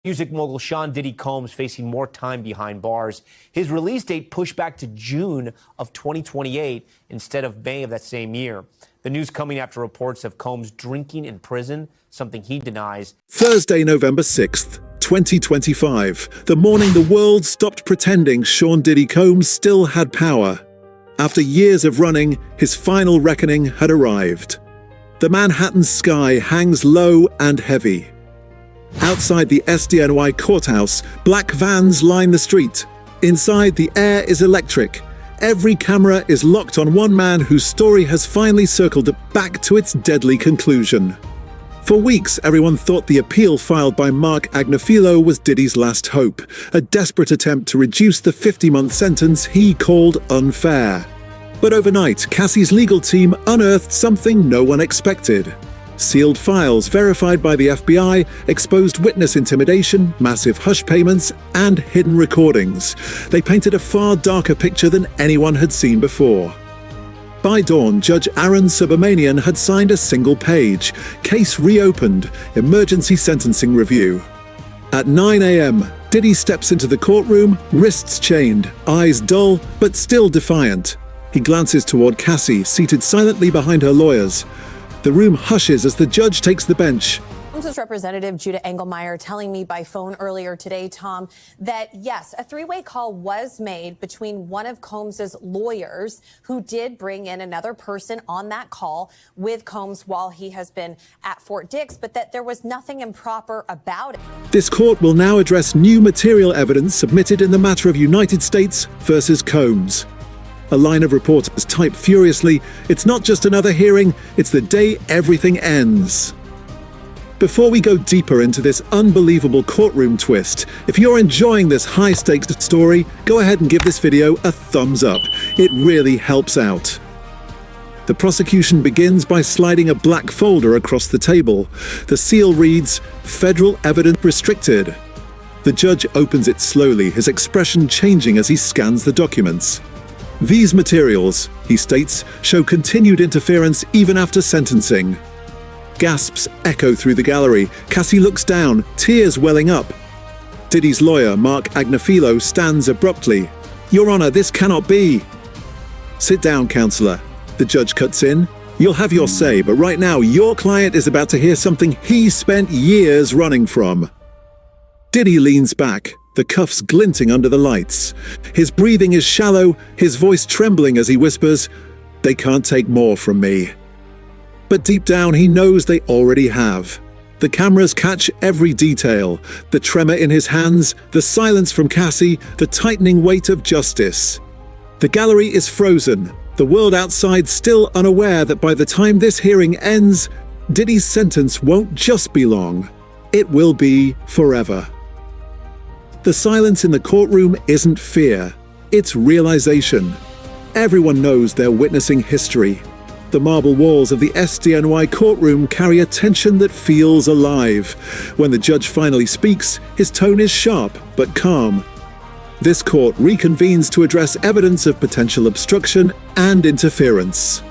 Music mogul Sean Diddy Combs facing more time behind bars. His release date pushed back to June of 2028 instead of May of that same year. The news coming after reports of Combs drinking in prison, something he denies. Thursday, November 6th, 2025, the morning the world stopped pretending Sean Diddy Combs still had power. After years of running, his final reckoning had arrived. The Manhattan sky hangs low and heavy. Outside the SDNY courthouse, black vans line the street. Inside, the air is electric. Every camera is locked on one man whose story has finally circled back to its deadly conclusion. For weeks, everyone thought the appeal filed by Mark Agnifilo was Diddy's last hope, a desperate attempt to reduce the 50-month sentence he called unfair. But overnight, Cassie's legal team unearthed something no one expected. Sealed files verified by the FBI exposed witness intimidation, massive hush payments, and hidden recordings. They painted a far darker picture than anyone had seen before. By dawn, Judge Arun Subramanian had signed a single page, case reopened, emergency sentencing review. At 9 a.m., Diddy steps into the courtroom, wrists chained, eyes dull, but still defiant. He glances toward Cassie, seated silently behind her lawyers. The room hushes as the judge takes the bench. Combs' representative Judah Engelmeyer telling me by phone earlier today, Tom, that yes, a three-way call was made between one of Combs' lawyers, who did bring in another person on that call with Combs while he has been at Fort Dix, but that there was nothing improper about it. This court will now address new material evidence submitted in the matter of United States versus Combs. A line of reporters type furiously, "It's not just another hearing, it's the day everything ends." Before we go deeper into this unbelievable courtroom twist, if you're enjoying this high-stakes story, go ahead and give this video a thumbs up. It really helps out. The prosecution begins by sliding a black folder across the table. The seal reads, "Federal Evidence Restricted." The judge opens it slowly, his expression changing as he scans the documents. "These materials," he states, "show continued interference even after sentencing." Gasps echo through the gallery. Cassie looks down, tears welling up. Diddy's lawyer, Mark Agnifilo, stands abruptly. "Your Honor, this cannot be." "Sit down, counselor." The judge cuts in. "You'll have your say, but right now your client is about to hear something he spent years running from." Diddy leans back, the cuffs glinting under the lights. His breathing is shallow, his voice trembling as he whispers, "They can't take more from me." But deep down he knows they already have. The cameras catch every detail, the tremor in his hands, the silence from Cassie, the tightening weight of justice. The gallery is frozen, the world outside still unaware that by the time this hearing ends, Diddy's sentence won't just be long, it will be forever. The silence in the courtroom isn't fear, it's realization. Everyone knows they're witnessing history. The marble walls of the SDNY courtroom carry a tension that feels alive. When the judge finally speaks, his tone is sharp but calm. This court reconvenes to address evidence of potential obstruction and interference.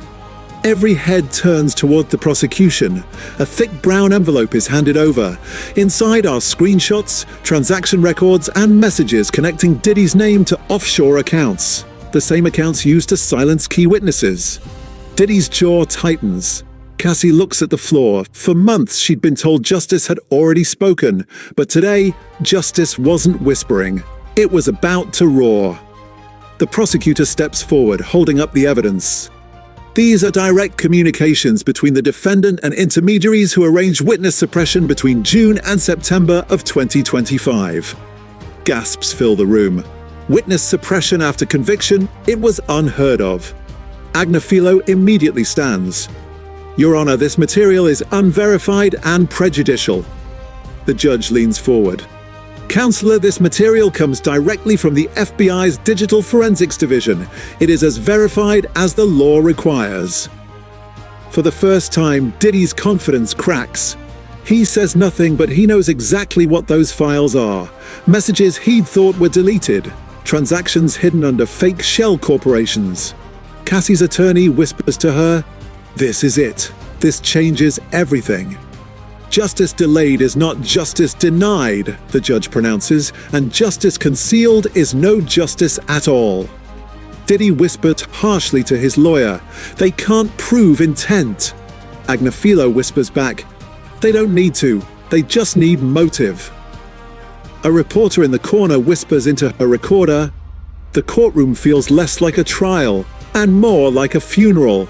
Every head turns toward the prosecution. A thick brown envelope is handed over. Inside are screenshots, transaction records, and messages connecting Diddy's name to offshore accounts, the same accounts used to silence key witnesses. Diddy's jaw tightens. Cassie looks at the floor. For months she'd been told justice had already spoken, but today, justice wasn't whispering. It was about to roar. The prosecutor steps forward, holding up the evidence. These are direct communications between the defendant and intermediaries who arranged witness suppression between June and September of 2025. Gasps fill the room. Witness suppression after conviction? It was unheard of. Agnifilo immediately stands. "Your Honor, this material is unverified and prejudicial." The judge leans forward. "Counselor, this material comes directly from the FBI's Digital Forensics Division. It is as verified as the law requires." For the first time, Diddy's confidence cracks. He says nothing, but he knows exactly what those files are. Messages he'd thought were deleted. Transactions hidden under fake shell corporations. Cassie's attorney whispers to her, "This is it. This changes everything." Justice delayed is not justice denied, the judge pronounces, and justice concealed is no justice at all. Diddy whispered harshly to his lawyer, "They can't prove intent." Agnifilo whispers back, "They don't need to, they just need motive." A reporter in the corner whispers into her recorder, "The courtroom feels less like a trial and more like a funeral."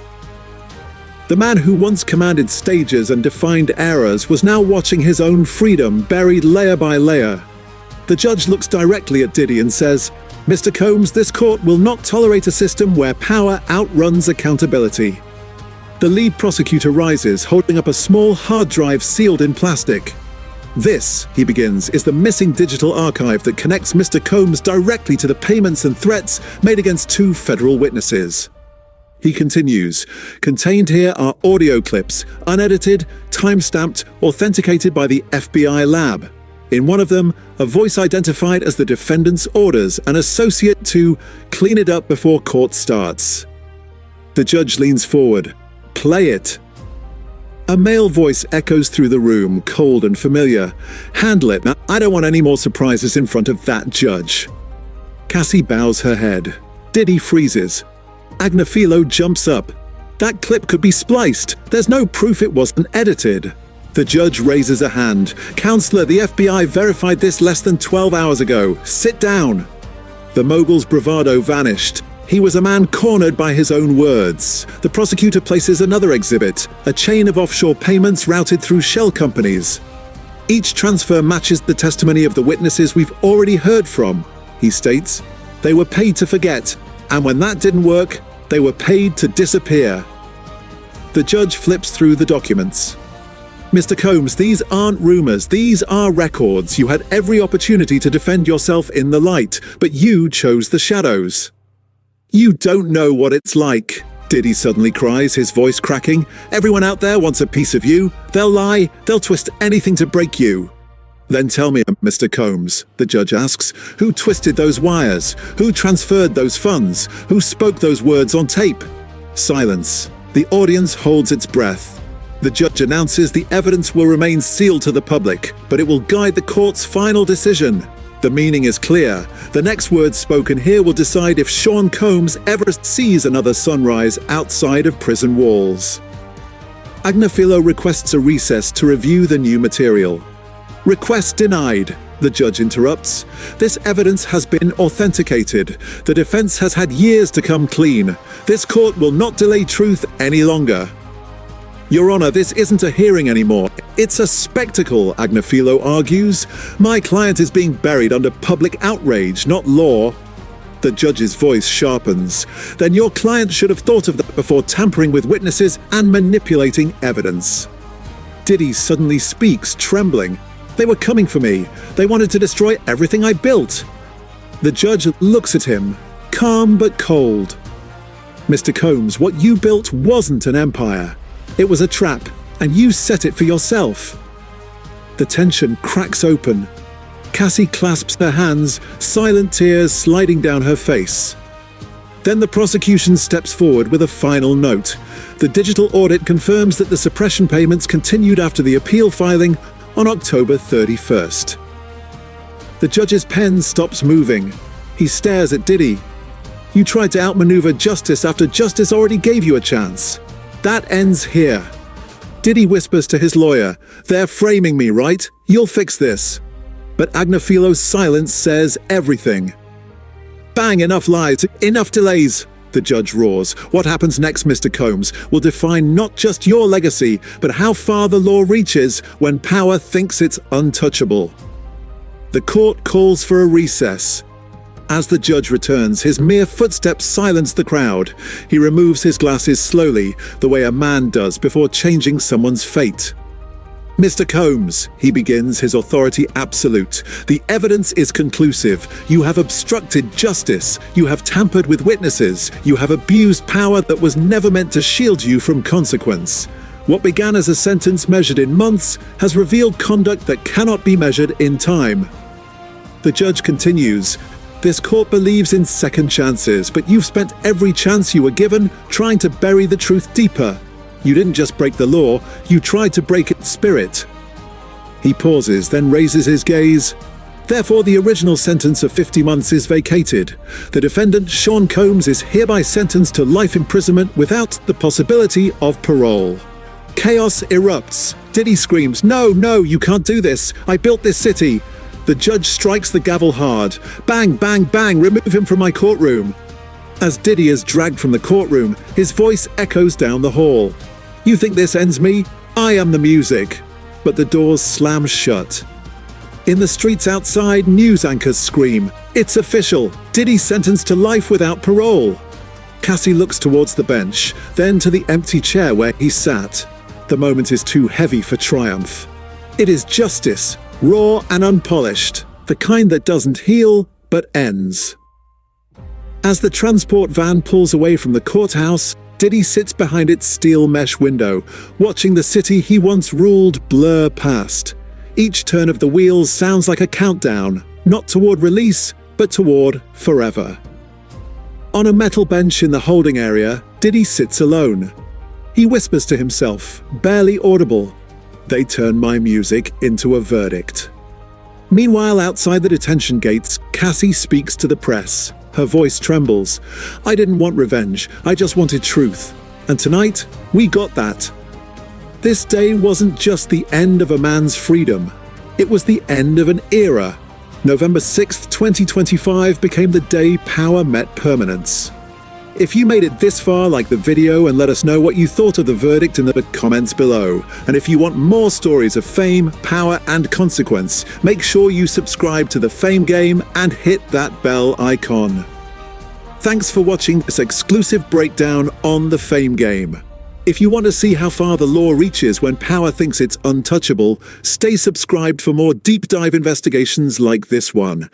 The man who once commanded stages and defined eras was now watching his own freedom buried layer by layer. The judge looks directly at Diddy and says, "Mr. Combs, this court will not tolerate a system where power outruns accountability." The lead prosecutor rises, holding up a small hard drive sealed in plastic. "This," he begins, "is the missing digital archive that connects Mr. Combs directly to the payments and threats made against 2 federal witnesses." He continues, "Contained here are audio clips, unedited, time-stamped, authenticated by the FBI lab. In one of them, a voice identified as the defendant's orders, an associate to clean it up before court starts." The judge leans forward. "Play it." A male voice echoes through the room, cold and familiar. "Handle it. Now, I don't want any more surprises in front of that judge." Cassie bows her head. Diddy freezes. Agnifilo jumps up. "That clip could be spliced. There's no proof it wasn't edited." The judge raises a hand. "Counselor, the FBI verified this less than 12 hours ago. Sit down." The mogul's bravado vanished. He was a man cornered by his own words. The prosecutor places another exhibit, a chain of offshore payments routed through shell companies. "Each transfer matches the testimony of the witnesses we've already heard from," he states. "They were paid to forget, and when that didn't work, they were paid to disappear." The judge flips through the documents. "Mr. Combs, these aren't rumors, these are records. You had every opportunity to defend yourself in the light, but you chose the shadows." "You don't know what it's like," Diddy suddenly cries, his voice cracking. "Everyone out there wants a piece of you. They'll lie, they'll twist anything to break you." "Then tell me, Mr. Combs," the judge asks, "who twisted those wires? Who transferred those funds? Who spoke those words on tape?" Silence. The audience holds its breath. The judge announces the evidence will remain sealed to the public, but it will guide the court's final decision. The meaning is clear. The next words spoken here will decide if Sean Combs ever sees another sunrise outside of prison walls. Agnifilo requests a recess to review the new material. "Request denied," the judge interrupts. "This evidence has been authenticated. The defense has had years to come clean. This court will not delay truth any longer." "Your Honor, this isn't a hearing anymore. It's a spectacle," Agnifilo argues. "My client is being buried under public outrage, not law." The judge's voice sharpens. "Then your client should have thought of that before tampering with witnesses and manipulating evidence." Diddy suddenly speaks, trembling. "They were coming for me. They wanted to destroy everything I built." The judge looks at him, calm but cold. "Mr. Combs, what you built wasn't an empire. It was a trap, and you set it for yourself." The tension cracks open. Cassie clasps her hands, silent tears sliding down her face. Then the prosecution steps forward with a final note. The digital audit confirms that the suppression payments continued after the appeal filing on October 31st. The judge's pen stops moving. He stares at Diddy. "You tried to outmaneuver justice after justice already gave you a chance. That ends here." Diddy whispers to his lawyer, "They're framing me, right? You'll fix this." But Agnifilo's silence says everything. "Bang, enough lies, enough delays," the judge roars. "What happens next, Mr. Combs, will define not just your legacy, but how far the law reaches when power thinks it's untouchable." The court calls for a recess. As the judge returns, his mere footsteps silence the crowd. He removes his glasses slowly, the way a man does before changing someone's fate. "Mr. Combs," he begins, his authority absolute, "the evidence is conclusive. You have obstructed justice. You have tampered with witnesses. You have abused power that was never meant to shield you from consequence. What began as a sentence measured in months has revealed conduct that cannot be measured in time." The judge continues, "This court believes in second chances, but you've spent every chance you were given trying to bury the truth deeper. You didn't just break the law, you tried to break its spirit. He pauses, then raises his gaze. Therefore, the original sentence of 50 months is vacated. The defendant, Sean Combs, is hereby sentenced to life imprisonment without the possibility of parole. Chaos erupts. Diddy screams, "No, no, you can't do this. I built this city." The judge strikes the gavel hard. Bang, bang, bang, remove him from my courtroom. As Diddy is dragged from the courtroom, his voice echoes down the hall. "You think this ends me? I am the music." But the doors slam shut. In the streets outside, news anchors scream, "It's official! Diddy sentenced to life without parole!" Cassie looks towards the bench, then to the empty chair where he sat. The moment is too heavy for triumph. It is justice, raw and unpolished, the kind that doesn't heal, but ends. As the transport van pulls away from the courthouse, Diddy sits behind its steel mesh window, watching the city he once ruled blur past. Each turn of the wheels sounds like a countdown, not toward release, but toward forever. On a metal bench in the holding area, Diddy sits alone. He whispers to himself, barely audible, "They turn my music into a verdict." Meanwhile, outside the detention gates, Cassie speaks to the press. Her voice trembles. "I didn't want revenge, I just wanted truth. And tonight, we got that." This day wasn't just the end of a man's freedom. It was the end of an era. November 6th, 2025 became the day power met permanence. If you made it this far, like the video and let us know what you thought of the verdict in the comments below. And if you want more stories of fame, power, and consequence, make sure you subscribe to the Fame Game and hit that bell icon. Thanks for watching this exclusive breakdown on the Fame Game. If you want to see how far the law reaches when power thinks it's untouchable, stay subscribed for more deep dive investigations like this one.